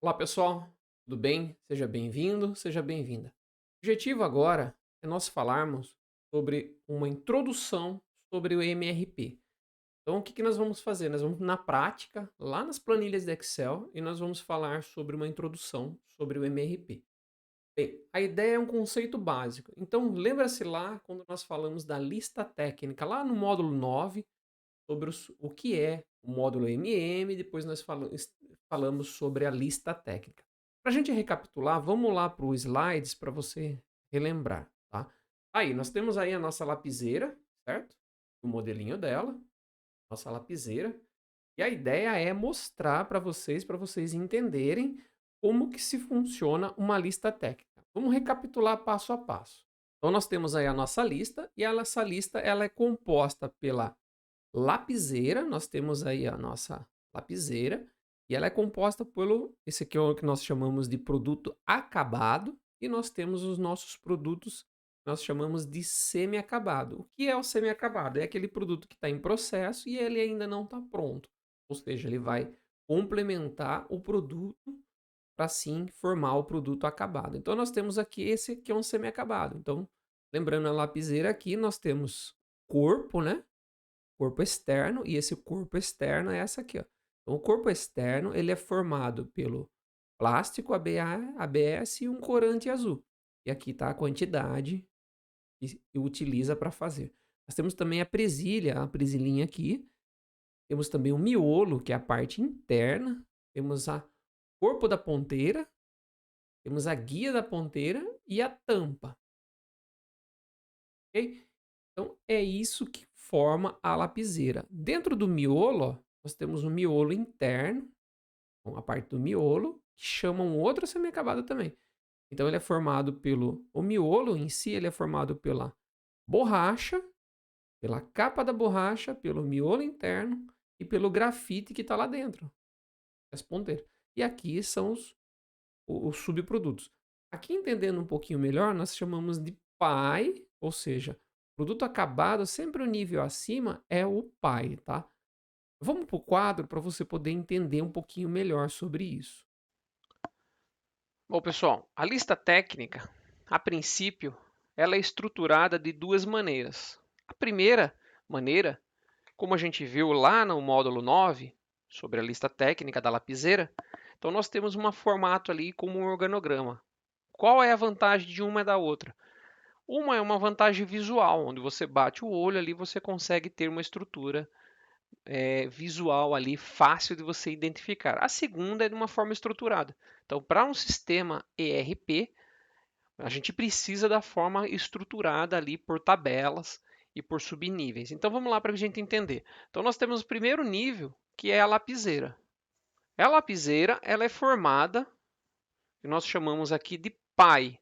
Olá pessoal, tudo bem? Seja bem-vindo, seja bem-vinda. O objetivo agora é nós falarmos sobre uma introdução sobre o MRP. Então, o que nós vamos fazer? Nós vamos, na prática, lá nas planilhas de Excel, e nós vamos falar sobre uma introdução sobre o MRP. Bem, a ideia é um conceito básico. Então, lembra-se lá quando nós falamos da lista técnica, lá no módulo 9 sobre o que é o módulo MM, depois nós falamos sobre a lista técnica. Para a gente recapitular, vamos lá para o slides para você relembrar, tá? Aí, nós temos aí a nossa lapiseira, certo? O modelinho dela, nossa lapiseira. E a ideia é mostrar para vocês entenderem como que se funciona uma lista técnica. Vamos recapitular passo a passo. Então, nós temos aí a nossa lista, e essa lista ela é composta pela lapiseira, nós temos aí a nossa lapiseira, e ela é composta esse aqui é o que nós chamamos de produto acabado, e nós temos os nossos produtos que nós chamamos de semi-acabado. O que é o semi-acabado? É aquele produto que está em processo e ele ainda não está pronto. Ou seja, ele vai complementar o produto para sim formar o produto acabado. Então nós temos aqui esse aqui é um semi-acabado. Então, lembrando a lapiseira aqui, nós temos corpo, né? Corpo externo, e esse corpo externo é essa aqui, ó. Então, o corpo externo, ele é formado pelo plástico ABS e um corante azul. E aqui está a quantidade que utiliza para fazer. Nós temos também a presilhinha aqui. Temos também o miolo, que é a parte interna. Temos a corpo da ponteira. Temos a guia da ponteira e a tampa. Ok? Então, é isso que forma a lapiseira. Dentro do miolo, ó, nós temos o miolo interno, a parte do miolo, que chama um outro semi-acabado também. Então, ele é formado o miolo em si, ele é formado pela borracha, pela capa da borracha, pelo miolo interno e pelo grafite que está lá dentro, as ponteiras. E aqui são os subprodutos. Aqui, entendendo um pouquinho melhor, nós chamamos de pai, ou seja, produto acabado, sempre o nível acima é o pai, tá? Vamos para o quadro para você poder entender um pouquinho melhor sobre isso. Bom, pessoal, a lista técnica, a princípio, ela é estruturada de duas maneiras. A primeira maneira, como a gente viu lá no módulo 9, sobre a lista técnica da lapiseira, então nós temos um formato ali como um organograma. Qual é a vantagem de uma e da outra? Uma é uma vantagem visual, onde você bate o olho ali, você consegue ter uma estrutura visual ali fácil de você identificar. A segunda é de uma forma estruturada. Então, para um sistema ERP, a gente precisa da forma estruturada ali por tabelas e por subníveis. Então, vamos lá para a gente entender. Então, nós temos o primeiro nível, que é a lapiseira. A lapiseira ela é formada, que nós chamamos aqui de pai.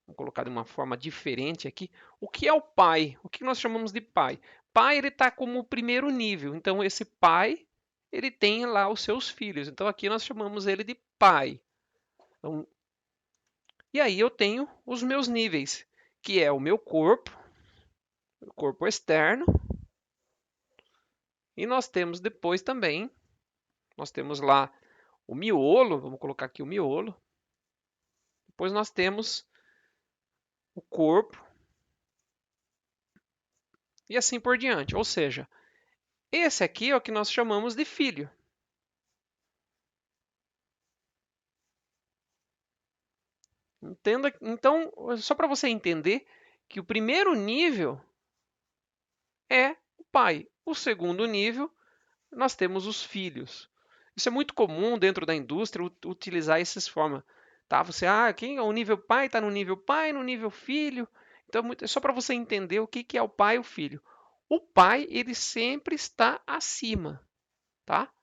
Vou colocar de uma forma diferente aqui. O que é o pai? O que nós chamamos de pai? Pai ele está como o primeiro nível. Então esse pai ele tem lá os seus filhos. Então aqui nós chamamos ele de pai. Então, e aí eu tenho os meus níveis, que é o meu corpo externo. E nós temos depois também, nós temos lá o miolo. Vamos colocar aqui o miolo. Depois nós temos o corpo e assim por diante. Ou seja, esse aqui é o que nós chamamos de filho. Entenda, então, só para você entender que o primeiro nível é o pai. O segundo nível, nós temos os filhos. Isso é muito comum dentro da indústria utilizar essas formas. Tá? Quem é o nível pai está no nível pai, no nível filho. Então, é só para você entender o que é o pai e o filho. O pai, ele sempre está acima, tá?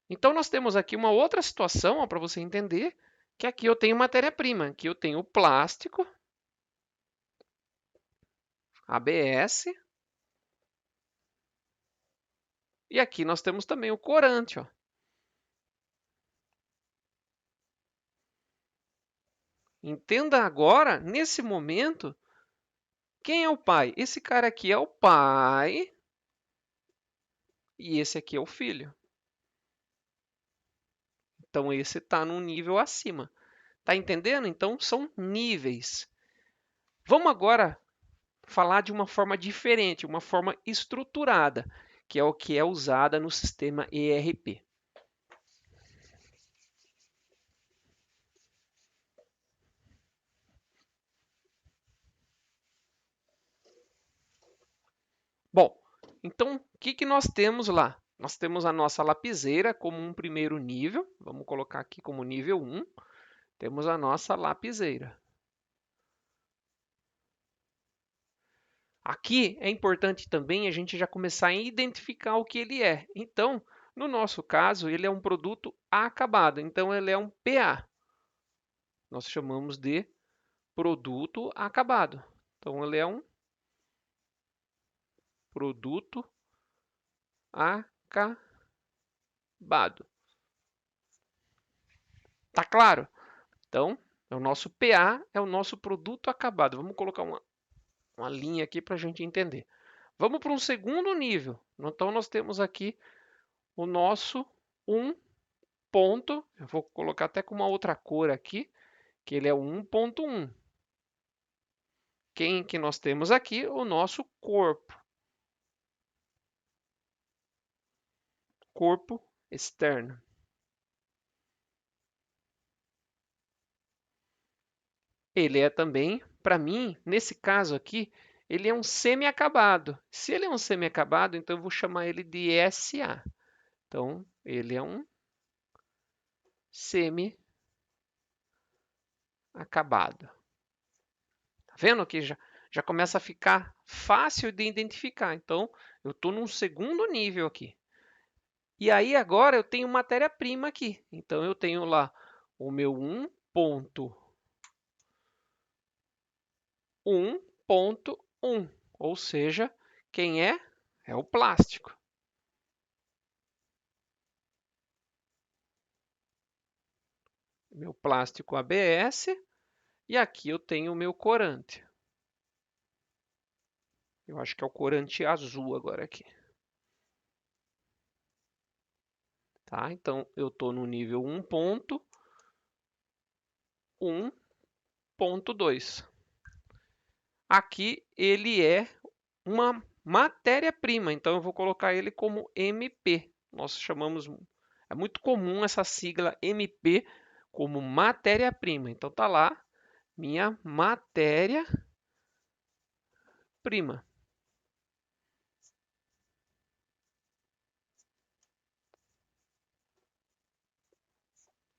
Então, nós temos aqui uma outra situação para você entender, que aqui eu tenho matéria-prima. Aqui eu tenho o plástico, ABS, e aqui nós temos também o corante. Ó. Entenda agora, nesse momento, quem é o pai? Esse cara aqui é o pai e esse aqui é o filho. Então, esse está num nível acima. Tá entendendo? Então, são níveis. Vamos agora falar de uma forma diferente, uma forma estruturada, que é o que é usada no sistema ERP. Bom, então o que nós temos lá? Nós temos a nossa lapiseira como um primeiro nível, vamos colocar aqui como nível 1, temos a nossa lapiseira. Aqui é importante também a gente já começar a identificar o que ele é. Então, no nosso caso, ele é um produto acabado, então ele é um PA. Nós chamamos de produto acabado. Então, ele é um produto acabado. Tá claro? Então, o nosso PA é o nosso produto acabado. Vamos colocar uma linha aqui para a gente entender. Vamos para um segundo nível. Então, nós temos aqui o nosso 1 ponto. Eu vou colocar até com uma outra cor aqui, que ele é o 1.1. Quem que nós temos aqui? O nosso corpo. Corpo externo. Ele é também, para mim, nesse caso aqui, ele é um semi-acabado. Se ele é um semi-acabado, então eu vou chamar ele de SA. Então, ele é um semi-acabado. Tá vendo que já começa a ficar fácil de identificar. Então, eu estou num segundo nível aqui. E aí, agora, eu tenho matéria-prima aqui. Então, eu tenho lá o meu 1.1, ou seja, quem é? É o plástico. Meu plástico ABS, e aqui eu tenho o meu corante. Eu acho que é o corante azul agora aqui. Tá? Então, eu estou no nível 1.1.2. Aqui ele é uma matéria-prima, então eu vou colocar ele como MP. Nós chamamos, é muito comum essa sigla MP como matéria-prima. Então tá lá minha matéria-prima.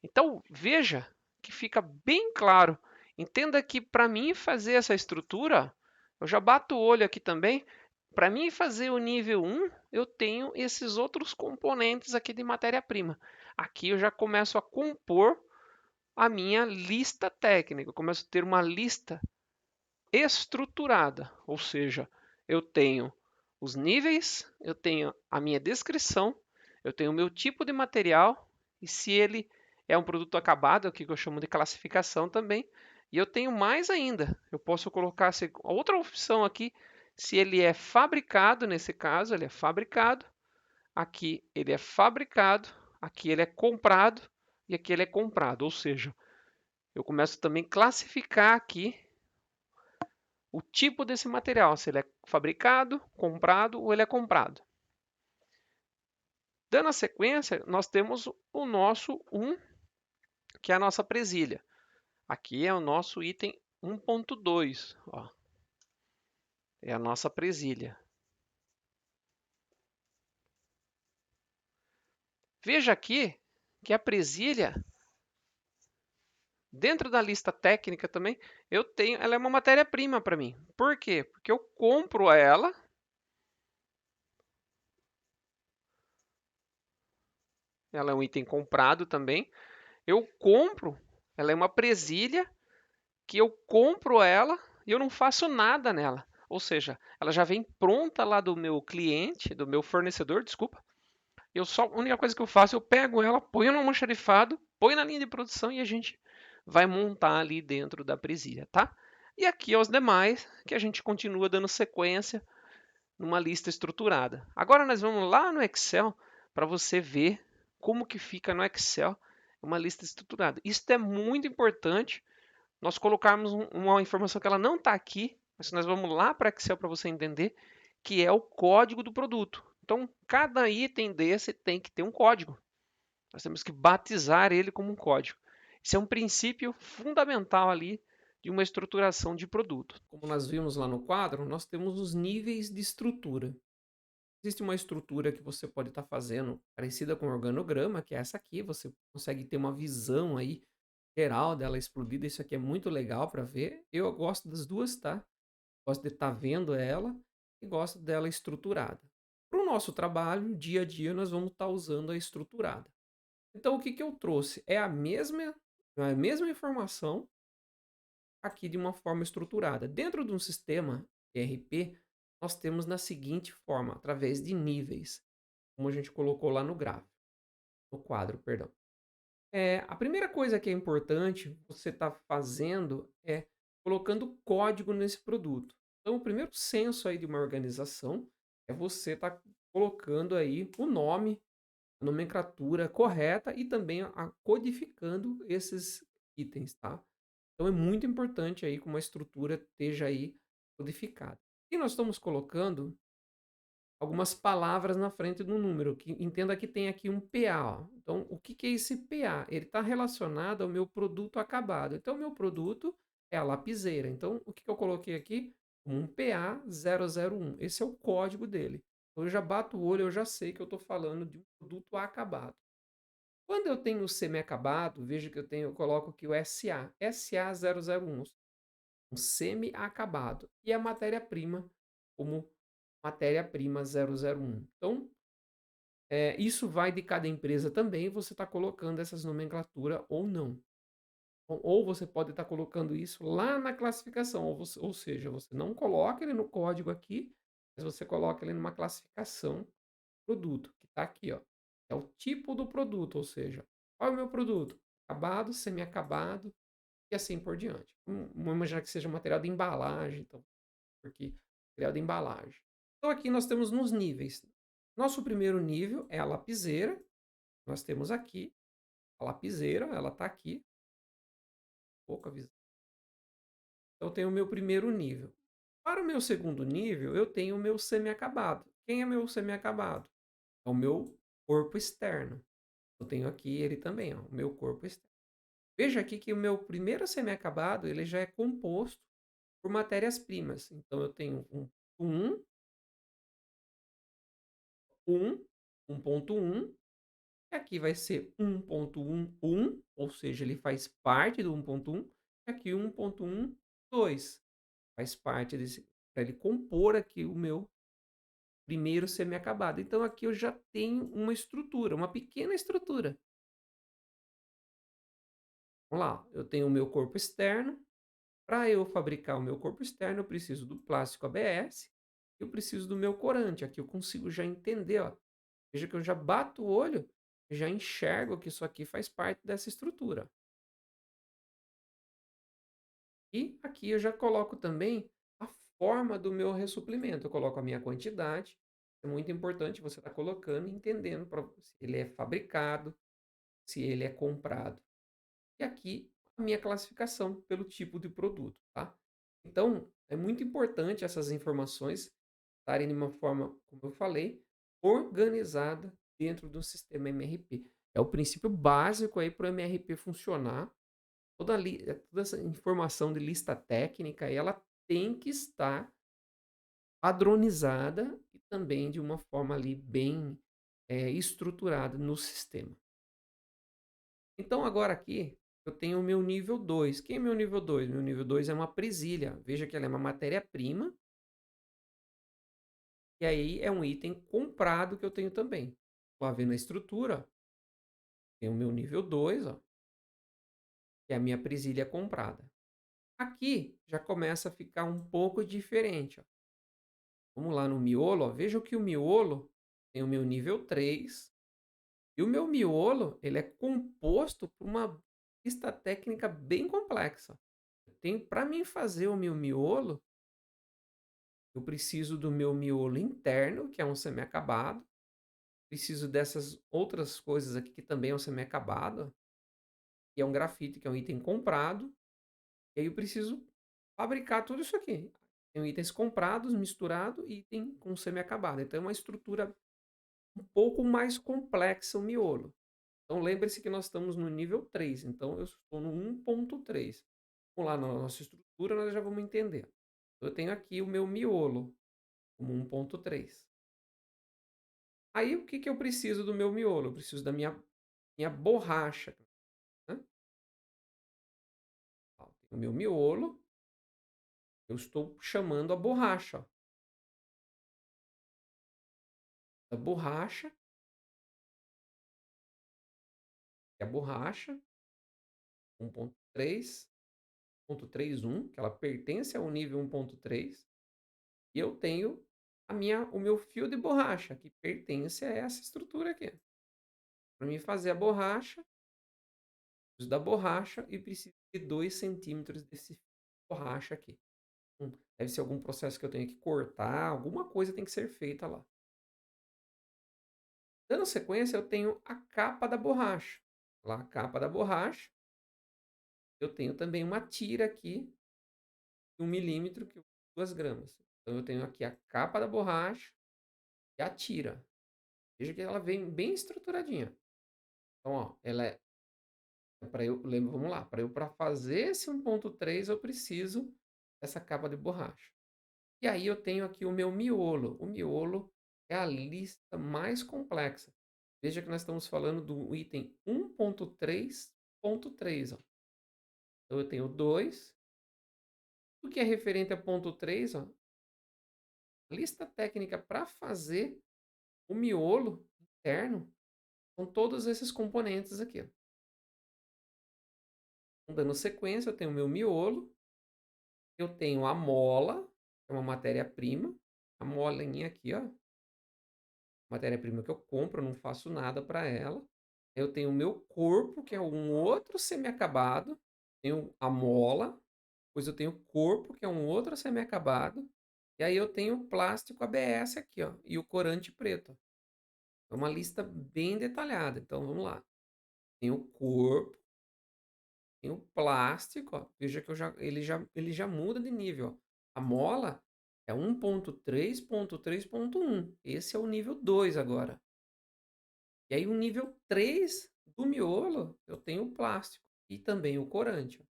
Então veja que fica bem claro. Entenda que para mim fazer essa estrutura, eu já bato o olho aqui também. Para mim fazer o nível 1, eu tenho esses outros componentes aqui de matéria-prima. Aqui eu já começo a compor a minha lista técnica. Eu começo a ter uma lista estruturada, ou seja, eu tenho os níveis, eu tenho a minha descrição, eu tenho o meu tipo de material e se ele é um produto acabado, é o que eu chamo de classificação também, e eu tenho mais ainda, eu posso colocar outra opção aqui, se ele é fabricado, nesse caso, ele é fabricado, aqui ele é fabricado, aqui ele é comprado e aqui ele é comprado, ou seja, eu começo também a classificar aqui o tipo desse material, se ele é fabricado, comprado ou ele é comprado. Dando a sequência, nós temos o nosso 1, que é a nossa presilha. Aqui é o nosso item 1.2. É a nossa presilha. Veja aqui que a presilha, dentro da lista técnica também, ela é uma matéria-prima para mim. Por quê? Porque eu compro ela. Ela é um item comprado também. Eu compro, ela é uma presilha que eu compro ela e eu não faço nada nela. Ou seja, ela já vem pronta lá do meu cliente, do meu fornecedor, desculpa. A única coisa que eu faço, eu pego ela, ponho no almoxarifado, ponho na linha de produção e a gente vai montar ali dentro da presilha, tá? E aqui os demais, que a gente continua dando sequência numa lista estruturada. Agora nós vamos lá no Excel para você ver como que fica no Excel uma lista estruturada. Isso é muito importante nós colocarmos uma informação que ela não está aqui, mas nós vamos lá para Excel para você entender, que é o código do produto. Então, cada item desse tem que ter um código. Nós temos que batizar ele como um código. Esse é um princípio fundamental ali de uma estruturação de produto. Como nós vimos lá no quadro, nós temos os níveis de estrutura. Existe uma estrutura que você pode estar fazendo parecida com o organograma, que é essa aqui. Você consegue ter uma visão aí geral dela explodida. Isso aqui é muito legal para ver. Eu gosto das duas, tá? Gosto de estar vendo ela e gosto dela estruturada. Para o nosso trabalho, dia a dia, nós vamos estar usando a estruturada. Então, o que que eu trouxe? É a mesma informação aqui de uma forma estruturada. Dentro de um sistema ERP, nós temos na seguinte forma, através de níveis, como a gente colocou lá no gráfico, no quadro, perdão. A primeira coisa que é importante você estar fazendo é colocando código nesse produto. Então, o primeiro senso aí de uma organização é você estar colocando aí o nome, a nomenclatura correta e também codificando esses itens, tá? Então é muito importante aí que uma estrutura esteja aí codificada. E nós estamos colocando algumas palavras na frente do número, que entenda que tem aqui um PA, ó. Então, o que que é esse PA? Ele está relacionado ao meu produto acabado. Então, o meu produto é a lapiseira. Então, o que que eu coloquei aqui? Um PA001. Esse é o código dele. Então, eu já bato o olho, eu já sei que eu estou falando de um produto acabado. Quando eu tenho o semi-acabado, veja que eu coloco aqui o SA, SA001, um semi-acabado. E a matéria-prima como matéria-prima 001. Então, isso vai de cada empresa também, você está colocando essas nomenclatura ou não. Ou você pode estar colocando isso lá na classificação, ou seja, você não coloca ele no código aqui, mas você coloca ele numa classificação produto, que está aqui, ó. É o tipo do produto, ou seja, qual é o meu produto? Acabado, semi-acabado e assim por diante. Vamos imaginar que seja material de embalagem, então, porque material de embalagem. Então aqui nós temos nos níveis. Nosso primeiro nível é a lapiseira. Nós temos aqui a lapiseira, ela está aqui, pouca visão. Então eu tenho o meu primeiro nível. Para o meu segundo nível, eu tenho o meu semi-acabado. Quem é meu semi-acabado? É o meu corpo externo. Eu tenho aqui ele também, ó, o meu corpo externo. Veja aqui que o meu primeiro semi-acabado, ele já é composto por matérias-primas. Então eu tenho um 1, 1.1, e aqui vai ser 1.11, ou seja, ele faz parte do 1.1, e aqui 1.12 faz parte desse, para ele compor aqui o meu primeiro semi-acabado. Então aqui eu já tenho uma estrutura, uma pequena estrutura. Vamos lá, eu tenho o meu corpo externo. Para eu fabricar o meu corpo externo, eu preciso do plástico ABS, eu preciso do meu corante. Aqui eu consigo já entender, ó. Veja que eu já bato o olho, já enxergo que isso aqui faz parte dessa estrutura. E aqui eu já coloco também a forma do meu ressuprimento. Eu coloco a minha quantidade. É muito importante você estar colocando e entendendo se ele é fabricado, se ele é comprado. E aqui a minha classificação pelo tipo de produto, tá? Então, é muito importante essas informações estarem de uma forma, como eu falei, organizada dentro do sistema MRP. É o princípio básico aí para o MRP funcionar. Toda essa informação de lista técnica, ela tem que estar padronizada e também de uma forma ali bem estruturada no sistema. Então, agora aqui, eu tenho o meu nível 2. Quem é meu nível 2? Meu nível 2 é uma presilha. Veja que ela é uma matéria-prima. E aí é um item comprado que eu tenho também. Lá vendo a estrutura, tem o meu nível 2, ó, que é a minha presilha comprada. Aqui já começa a ficar um pouco diferente. Ó. Vamos lá no miolo. Ó. Veja que o miolo tem o meu nível 3. E o meu miolo ele é composto por uma lista técnica bem complexa. Para mim fazer o meu miolo, eu preciso do meu miolo interno, que é um semi-acabado. Preciso dessas outras coisas aqui que também é um semi-acabado. que é um grafite, que é um item comprado, e aí eu preciso fabricar tudo isso aqui. Tem itens comprados, misturado e item com semi-acabado. Então é uma estrutura um pouco mais complexa o miolo. Então lembre-se que nós estamos no nível 3, então eu estou no 1.3. Vamos lá na nossa estrutura, nós já vamos entender. Eu tenho aqui o meu miolo como 1.3. Aí o que que eu preciso do meu miolo? Eu preciso da minha borracha, né? Ó, o meu miolo, eu estou chamando a borracha, ó. A borracha, que é a borracha 1.3, 1.31, que ela pertence ao nível 1.3, e eu tenho o meu fio de borracha, que pertence a essa estrutura aqui. Para mim fazer a borracha, preciso da borracha e preciso de 2 centímetros desse fio de borracha aqui. Deve ser algum processo que eu tenho que cortar, alguma coisa tem que ser feita lá. Dando sequência, eu tenho a capa da borracha. Lá, a capa da borracha. Eu tenho também uma tira aqui, 1 milímetro, que 2 gramas. Então, eu tenho aqui a capa da borracha e a tira. Veja que ela vem bem estruturadinha. Então, ó, ela é para eu, lembra, vamos lá, para fazer esse 1.3 eu preciso dessa capa de borracha. E aí eu tenho aqui o meu miolo. O miolo é a lista mais complexa. Veja que nós estamos falando do item 1.3.3, ó. Então eu tenho 2. O que é referente a ponto 3, ó, lista técnica para fazer o miolo interno com todos esses componentes aqui, ó. Então, dando sequência, eu tenho o meu miolo, eu tenho a mola, que é uma matéria-prima, a molinha aqui, ó, matéria-prima que eu compro, eu não faço nada para ela. Eu tenho o meu corpo, que é um outro semi-acabado, tenho a mola, depois eu tenho o corpo, que é um outro semi-acabado, e aí eu tenho o plástico ABS aqui, ó, e o corante preto. É uma lista bem detalhada. Então vamos lá. Tem o corpo, tem o plástico, ó. Veja que ele já muda de nível, ó. A mola é 1.3.3.1. Esse é o nível 2 agora. E aí o nível 3 do miolo, eu tenho o plástico e também o corante, ó.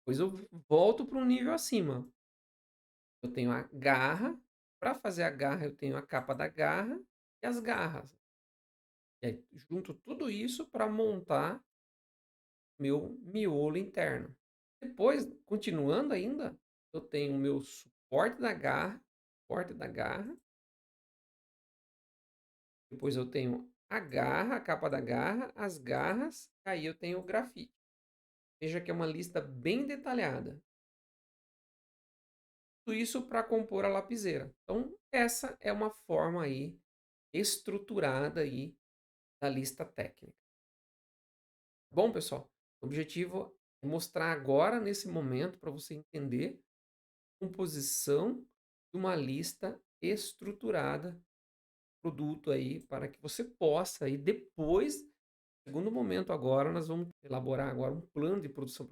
Depois eu volto para um nível acima. Eu tenho a garra. Para fazer a garra, eu tenho a capa da garra e as garras. E aí, junto tudo isso para montar meu miolo interno. Depois, continuando ainda, eu tenho o meu suporte da garra. Depois eu tenho a garra, a capa da garra, as garras, aí eu tenho o grafite. Veja que é uma lista bem detalhada. Tudo isso para compor a lapiseira. Então, essa é uma forma aí estruturada aí da lista técnica. Bom, pessoal, o objetivo é mostrar agora, nesse momento, para você entender a composição de uma lista estruturada, produto aí, para que você possa, aí depois, segundo momento agora, nós vamos elaborar agora um plano de produção